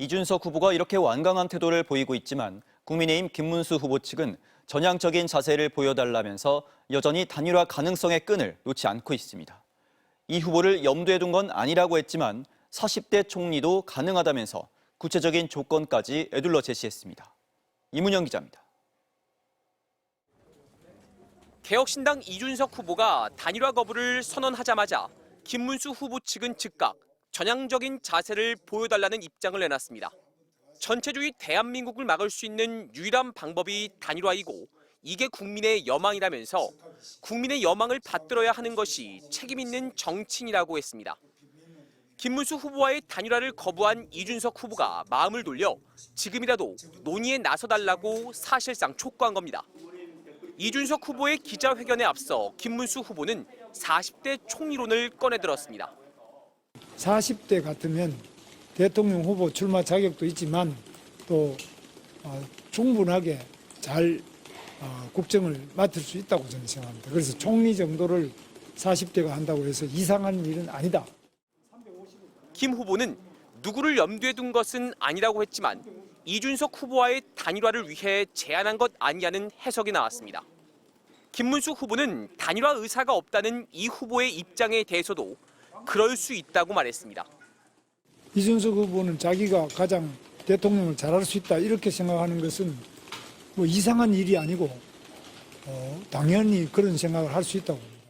이준석 후보가 이렇게 완강한 태도를 보이고 있지만 국민의힘 김문수 후보 측은 전향적인 자세를 보여달라면서 여전히 단일화 가능성의 끈을 놓지 않고 있습니다. 이 후보를 염두에 둔 건 아니라고 했지만 40대 총리도 가능하다면서 구체적인 조건까지 에둘러 제시했습니다. 이문영 기자입니다. 개혁신당 이준석 후보가 단일화 거부를 선언하자마자 김문수 후보 측은 즉각 전향적인 자세를 보여달라는 입장을 내놨습니다. 전체주의 대한민국을 막을 수 있는 유일한 방법이 단일화이고 이게 국민의 여망이라면서 국민의 여망을 받들어야 하는 것이 책임 있는 정치인이라고 했습니다. 김문수 후보와의 단일화를 거부한 이준석 후보가 마음을 돌려 지금이라도 논의에 나서달라고 사실상 촉구한 겁니다. 이준석 후보의 기자회견에 앞서 김문수 후보는 40대 총리론을 꺼내들었습니다. 40대 같으면 대통령 후보 출마 자격도 있지만 또 충분하게 잘 국정을 맡을 수 있다고 저는 생각합니다. 그래서 총리 정도를 40대가 한다고 해서 이상한 일은 아니다. 김 후보는 누구를 염두에 둔 것은 아니라고 했지만 이준석 후보와의 단일화를 위해 제안한 것 아니냐는 해석이 나왔습니다. 김문수 후보는 단일화 의사가 없다는 이 후보의 입장에 대해서도 그럴 수 있다고 말했습니다. 이준석 후보는 자기가 가장 대통령을 잘할 수 있다 이렇게 생각하는 것은 뭐 이상한 일이 아니고 당연히 그런 생각을 할 수 있다고 봅니다.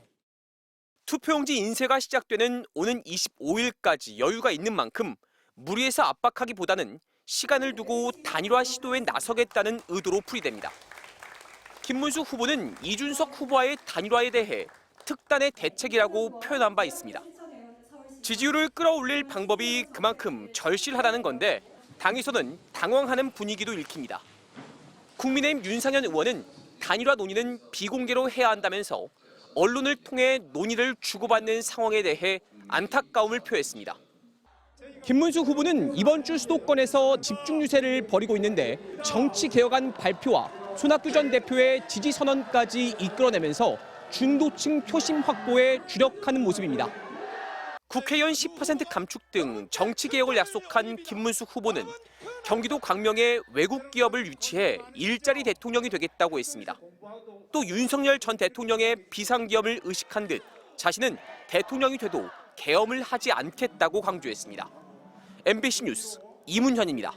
투표용지 인쇄가 시작되는 오는 25일까지 여유가 있는 만큼 무리해서 압박하기보다는 시간을 두고 단일화 시도에 나서겠다는 의도로 풀이됩니다. 김문수 후보는 이준석 후보와의 단일화에 대해 특단의 대책이라고 표현한 바 있습니다. 지지율을 끌어올릴 방법이 그만큼 절실하다는 건데 당에서는 당황하는 분위기도 읽힙니다. 국민의힘 윤상현 의원은 단일화 논의는 비공개로 해야 한다면서 언론을 통해 논의를 주고받는 상황에 대해 안타까움을 표했습니다. 김문수 후보는 이번 주 수도권에서 집중 유세를 벌이고 있는데 정치개혁안 발표와 손학규 전 대표의 지지 선언까지 이끌어내면서 중도층 표심 확보에 주력하는 모습입니다. 국회의원 10% 감축 등 정치개혁을 약속한 김문수 후보는 경기도 광명에 외국 기업을 유치해 일자리 대통령이 되겠다고 했습니다. 또 윤석열 전 대통령의 비상기업을 의식한 듯 자신은 대통령이 돼도 계엄을 하지 않겠다고 강조했습니다. MBC 뉴스 이문현입니다.